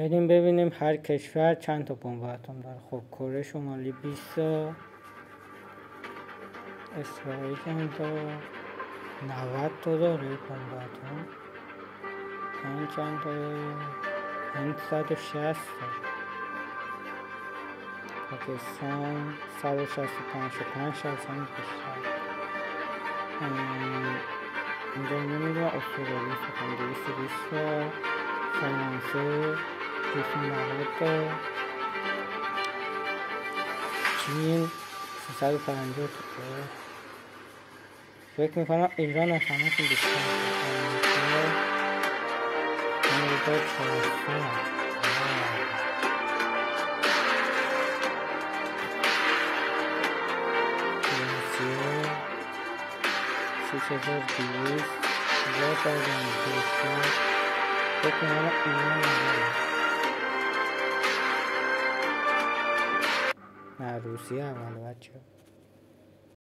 بریم ببینیم هر کشور چند تا بمب اتم داره. خب کره شمالی 20 تا، اسرائیل چند تا؟ 90 تا داره بمب اتم. هند چند تا داره؟ هند 160 تا. پاکستان 165 تا از هم بیشتر. اینجا نمیدونم. استرالیا فکرم 220 تا. فرانسه 290 تا. چین 350 تا. فکر میکنم ایران از همه‌شون بیشتر. امریکا 400. روسیه 6200. زیاد از امریکا. فکر میکنم ایران نداره. نه روسیه اول بچه.